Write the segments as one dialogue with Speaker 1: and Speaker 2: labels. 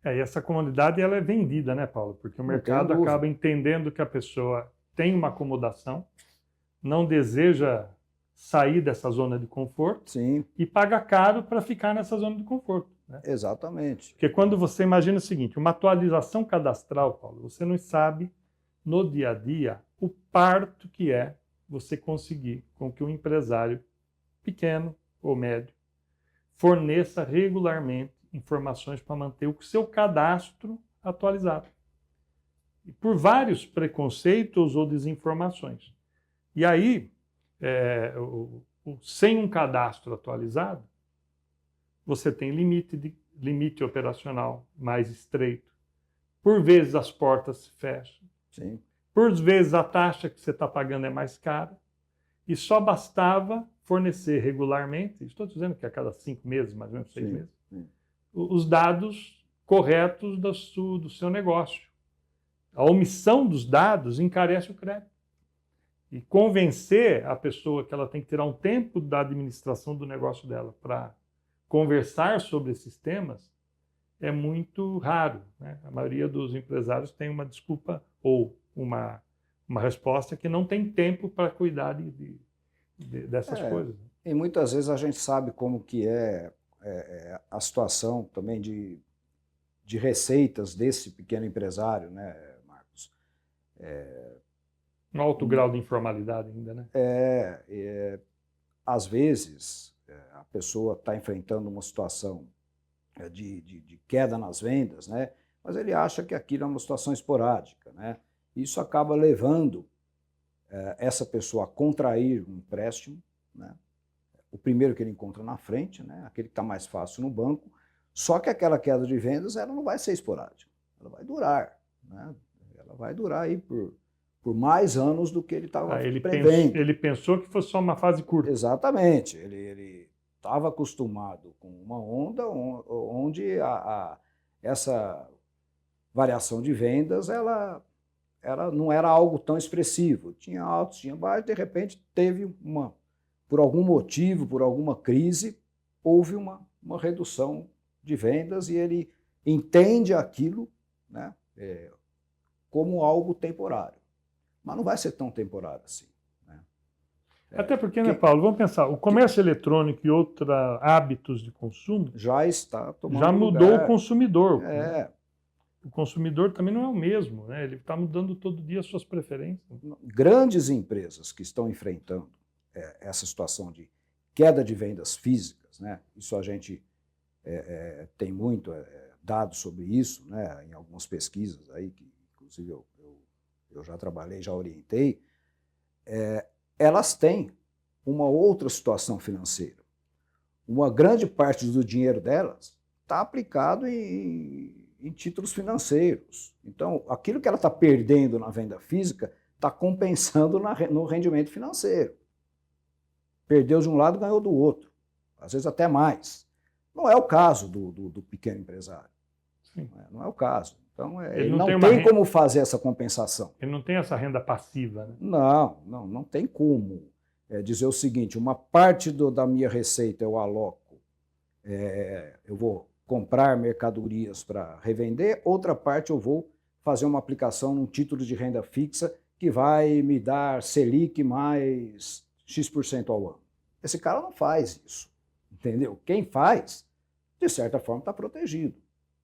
Speaker 1: E essa comodidade ela é vendida, né, Paulo? Porque o
Speaker 2: Não tenho
Speaker 1: mercado
Speaker 2: dúvida.
Speaker 1: acaba entendendo que a pessoa tem uma acomodação, não deseja sair dessa zona de conforto
Speaker 2: Sim,
Speaker 1: e paga caro para ficar nessa zona de conforto, né?
Speaker 2: exatamente.
Speaker 1: Porque quando você imagina o seguinte, uma atualização cadastral, Paulo, você não sabe no dia a dia o parto que é você conseguir com que um empresário pequeno ou médio forneça regularmente informações para manter o seu cadastro atualizado. E por vários preconceitos ou desinformações. E aí, sem um cadastro atualizado, você tem limite operacional mais estreito. Por vezes as portas se fecham.
Speaker 2: Sim.
Speaker 1: Por vezes a taxa que você está pagando é mais cara. E só bastava fornecer regularmente, estou dizendo que a cada 5 meses, mais ou menos 6 meses,
Speaker 2: Sim.
Speaker 1: os dados corretos do seu negócio. A omissão dos dados encarece o crédito. E convencer a pessoa que ela tem que tirar um tempo da administração do negócio dela para conversar sobre esses temas é muito raro, né? A maioria dos empresários tem uma desculpa ou uma resposta que não tem tempo para cuidar dessas coisas.
Speaker 2: E muitas vezes a gente sabe como que é a situação também de receitas desse pequeno empresário, né, Marcos?
Speaker 1: Um alto grau de informalidade ainda, né?
Speaker 2: Às vezes a pessoa está enfrentando uma situação de queda nas vendas, né? Mas ele acha que aquilo é uma situação esporádica, né? Isso acaba levando essa pessoa a contrair um empréstimo, né? O primeiro que ele encontra na frente, né? Aquele que está mais fácil no banco, só que aquela queda de vendas ela não vai ser esporádica, ela vai durar, né? Ela vai durar aí por mais anos do que ele estava prevendo.
Speaker 1: Ele pensou que fosse só uma fase curta.
Speaker 2: Exatamente, ele estava acostumado com uma onda onde essa variação de vendas ela não era algo tão expressivo. Tinha altos, tinha baixos, de repente teve por algum motivo, por alguma crise, houve uma redução de vendas e ele entende aquilo, né, como algo temporário. Mas não vai ser tão temporário assim.
Speaker 1: Até porque, né, Paulo, vamos pensar, o comércio eletrônico e outros hábitos de consumo
Speaker 2: já está tomando
Speaker 1: já mudou
Speaker 2: lugar.
Speaker 1: o consumidor. Né? O consumidor também não é o mesmo, né? Ele está mudando todo dia as suas preferências.
Speaker 2: Grandes empresas que estão enfrentando essa situação de queda de vendas físicas, né? Isso a gente tem muito dados sobre isso, né? Em algumas pesquisas aí, que inclusive eu já trabalhei, já orientei, elas têm uma outra situação financeira. Uma grande parte do dinheiro delas está aplicado em títulos financeiros. Então, aquilo que ela está perdendo na venda física está compensando no rendimento financeiro. Perdeu de um lado, ganhou do outro. Às vezes até mais. Não é o caso do pequeno empresário.
Speaker 1: Sim.
Speaker 2: Não é o caso. Então,
Speaker 1: ele
Speaker 2: não tem como fazer essa compensação.
Speaker 1: Ele não tem essa renda passiva, né?
Speaker 2: Não tem como dizer o seguinte, uma parte da minha receita eu aloco, eu vou comprar mercadorias para revender, outra parte eu vou fazer uma aplicação num título de renda fixa que vai me dar Selic mais X% ao ano. Esse cara não faz isso, entendeu? Quem faz, de certa forma, está protegido,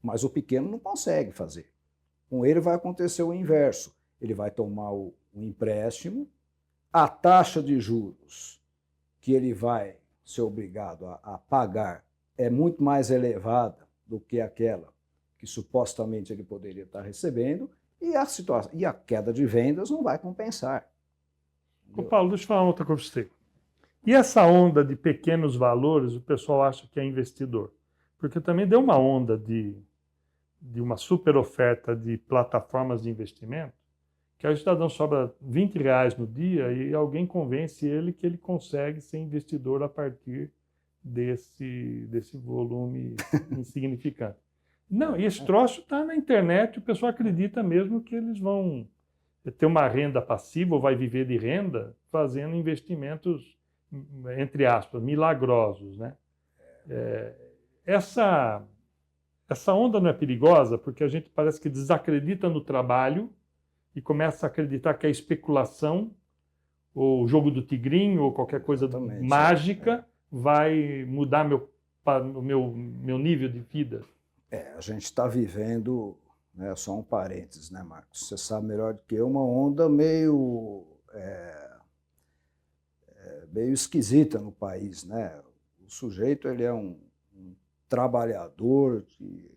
Speaker 2: mas o pequeno não consegue fazer. Com ele vai acontecer o inverso. Ele vai tomar um empréstimo, a taxa de juros que ele vai ser obrigado a pagar é muito mais elevada do que aquela que supostamente ele poderia estar recebendo e a queda de vendas não vai compensar.
Speaker 1: Ô Paulo, deixa eu falar uma outra coisa para você. E essa onda de pequenos valores, o pessoal acha que é investidor. Porque também deu uma onda de uma super oferta de plataformas de investimento, que aí o cidadão sobra R$20 no dia e alguém convence ele que ele consegue ser investidor a partir desse volume insignificante. Não, e esse troço está na internet, o pessoal acredita mesmo que eles vão ter uma renda passiva ou vai viver de renda fazendo investimentos, entre aspas, milagrosos, né? Essa essa onda não é perigosa porque a gente parece que desacredita no trabalho e começa a acreditar que a especulação, ou o jogo do tigrinho, ou qualquer coisa
Speaker 2: Exatamente,
Speaker 1: mágica vai mudar o meu nível de vida.
Speaker 2: A gente está vivendo, né, só um parênteses, né, Marcos? Você sabe melhor do que eu, uma onda meio esquisita no país, né? O sujeito ele é um trabalhador que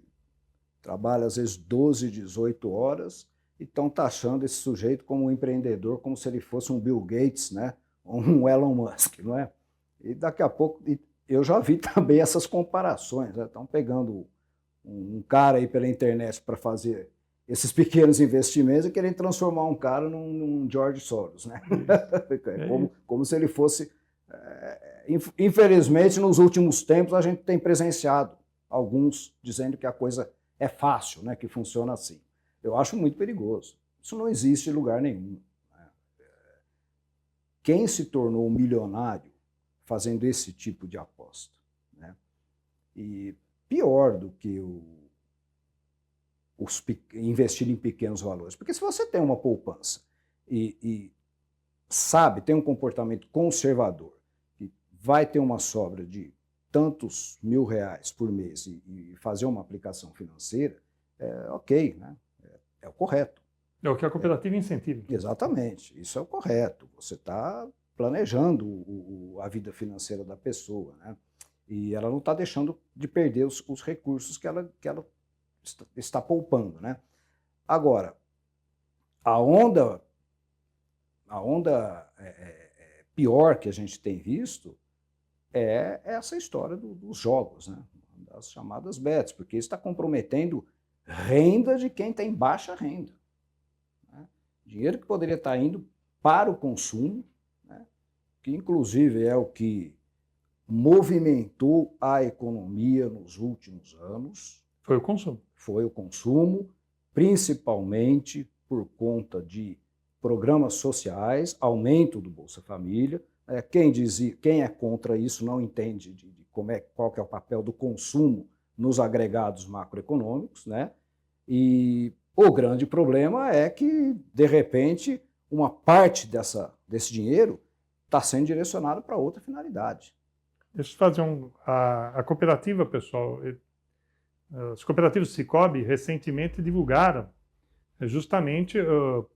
Speaker 2: trabalha às vezes 12, 18 horas e estão taxando esse sujeito como um empreendedor, como se ele fosse um Bill Gates, né? Ou um Elon Musk, não é? E daqui a pouco, eu já vi também essas comparações, né? Estão pegando um cara aí pela internet para fazer esses pequenos investimentos e querem transformar um cara num George Soros, né? Como se ele fosse... Infelizmente, nos últimos tempos, a gente tem presenciado alguns dizendo que a coisa é fácil, né? Que funciona assim. Eu acho muito perigoso. Isso não existe em lugar nenhum. Quem se tornou milionário fazendo esse tipo de aposta, né? E pior do que investir em pequenos valores. Porque se você tem uma poupança e sabe, tem um comportamento conservador, que vai ter uma sobra de tantos R$ 1.000 por mês e fazer uma aplicação financeira, ok, né? É o correto.
Speaker 1: É o que a cooperativa incentiva.
Speaker 2: Exatamente, isso é o correto. Você está planejando a vida financeira da pessoa, né? E ela não está deixando de perder os recursos que ela está poupando, né? Agora, a onda pior que a gente tem visto é essa história dos jogos, né? Das chamadas bets, porque isso está comprometendo renda de quem tem baixa renda, né? Dinheiro que poderia estar indo para o consumo, né? Que inclusive é o que movimentou a economia nos últimos anos.
Speaker 1: Foi o consumo.
Speaker 2: Foi o consumo, principalmente por conta de programas sociais, aumento do Bolsa Família. Quem é contra isso não entende qual que é o papel do consumo nos agregados macroeconômicos, né? E o grande problema é que, de repente, uma parte desse dinheiro está sendo direcionada para outra finalidade.
Speaker 1: Deixa eu fazer a cooperativa, pessoal. As cooperativas Sicoob recentemente divulgaram justamente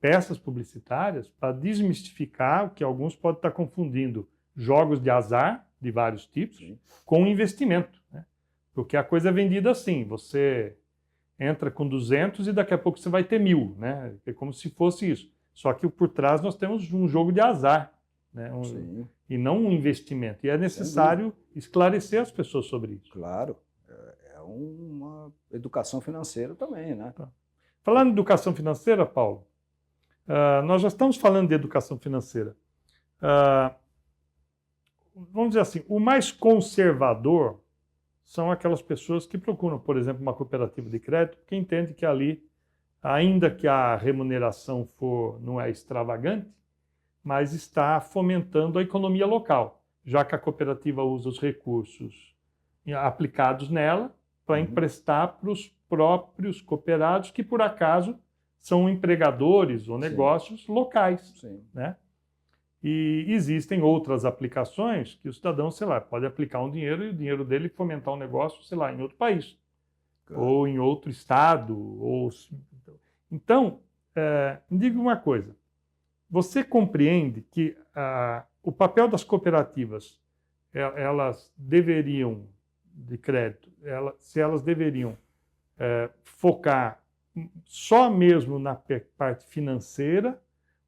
Speaker 1: peças publicitárias para desmistificar o que alguns podem estar confundindo jogos de azar de vários tipos com investimento, né? Porque a coisa é vendida assim, você entra com 200 e daqui a pouco você vai ter 1.000, né? É como se fosse isso. Só que por trás nós temos um jogo de azar, né? E não um investimento. E é necessário esclarecer as pessoas sobre isso.
Speaker 2: Claro, é uma educação financeira também, né?
Speaker 1: Tá. Falando em educação financeira, Paulo, nós já estamos falando de educação financeira. Vamos dizer assim, o mais conservador são aquelas pessoas que procuram, por exemplo, uma cooperativa de crédito, porque entende que ali, ainda que a remuneração não é extravagante, mas está fomentando a economia local, já que a cooperativa usa os recursos aplicados nela para emprestar para os próprios cooperados, que por acaso são empregadores ou negócios locais, né? E existem outras aplicações que o cidadão, sei lá, pode aplicar um dinheiro e o dinheiro dele fomentar um negócio, sei lá, em outro país, ou em outro estado. Então, me diga uma coisa, você compreende que o papel das cooperativas, elas deveriam, de crédito, se elas deveriam focar só mesmo na parte financeira,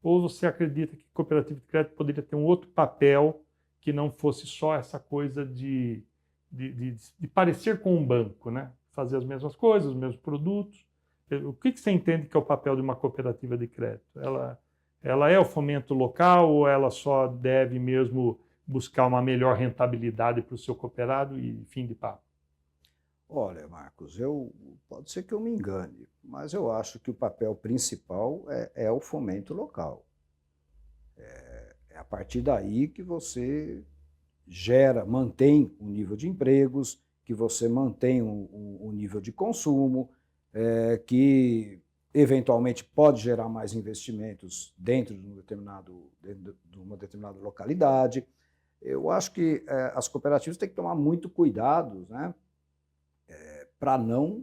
Speaker 1: ou você acredita que a cooperativa de crédito poderia ter um outro papel que não fosse só essa coisa de parecer com um banco, né? Fazer as mesmas coisas, os mesmos produtos? O que você entende que é o papel de uma cooperativa de crédito? Ela é o fomento local ou ela só deve mesmo buscar uma melhor rentabilidade para o seu cooperado e fim de papo?
Speaker 2: Olha, Marcos, pode ser que eu me engane, mas eu acho que o papel principal é o fomento local. É a partir daí que você mantém o nível de empregos, que você mantém o nível de consumo, que eventualmente pode gerar mais investimentos dentro de uma determinada localidade. Eu acho que as cooperativas têm que tomar muito cuidado, né, para não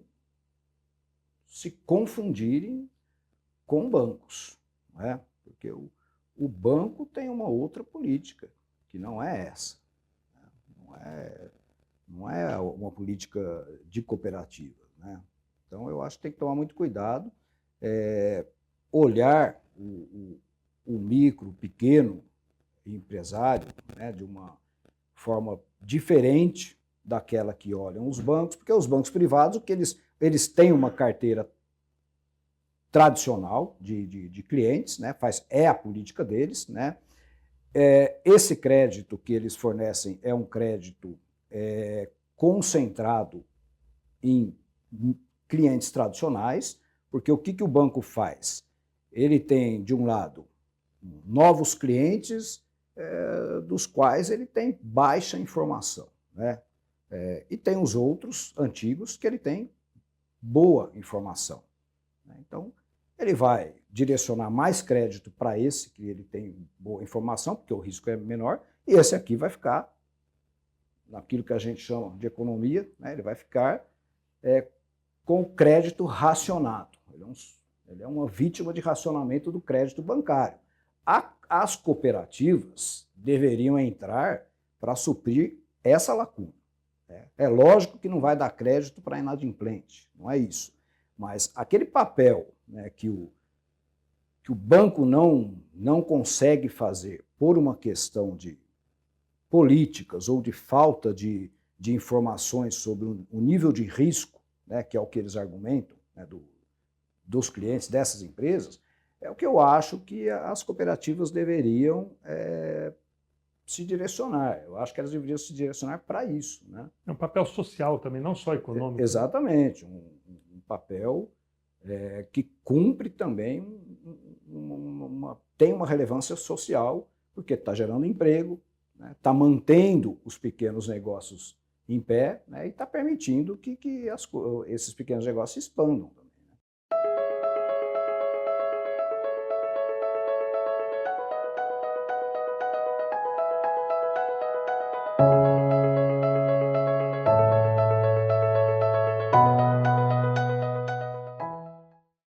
Speaker 2: se confundirem com bancos, né? Porque o banco tem uma outra política, que não é essa. Não é uma política de cooperativa, né? Então, eu acho que tem que tomar muito cuidado, olhar o micro, pequeno empresário, né, de uma forma diferente daquela que olham os bancos, porque os bancos privados, o que eles têm uma carteira tradicional de clientes, né, é a política deles, né? Esse crédito que eles fornecem é um crédito concentrado em clientes tradicionais, porque o que o banco faz? Ele tem, de um lado, novos clientes dos quais ele tem baixa informação, né? E tem os outros antigos que ele tem boa informação. Então, ele vai direcionar mais crédito para esse que ele tem boa informação, porque o risco é menor, e esse aqui vai ficar naquilo que a gente chama de economia, né? Ele vai ficar com crédito racionado. Ele é uma vítima de racionamento do crédito bancário. As cooperativas deveriam entrar para suprir essa lacuna. É lógico que não vai dar crédito para inadimplente, não é isso. Mas aquele papel, né, que o banco não consegue fazer por uma questão de políticas ou de falta de informações sobre o nível de risco, né, que é o que eles argumentam, né, dos clientes dessas empresas, é o que eu acho que as cooperativas deveriam se direcionar. Eu acho que elas deveriam se direcionar para isso, né?
Speaker 1: É um papel social também, não só econômico.
Speaker 2: Exatamente, um papel que cumpre também, tem uma relevância social, porque está gerando emprego, está, né, mantendo os pequenos negócios em pé, né, e está permitindo que esses pequenos negócios se expandam.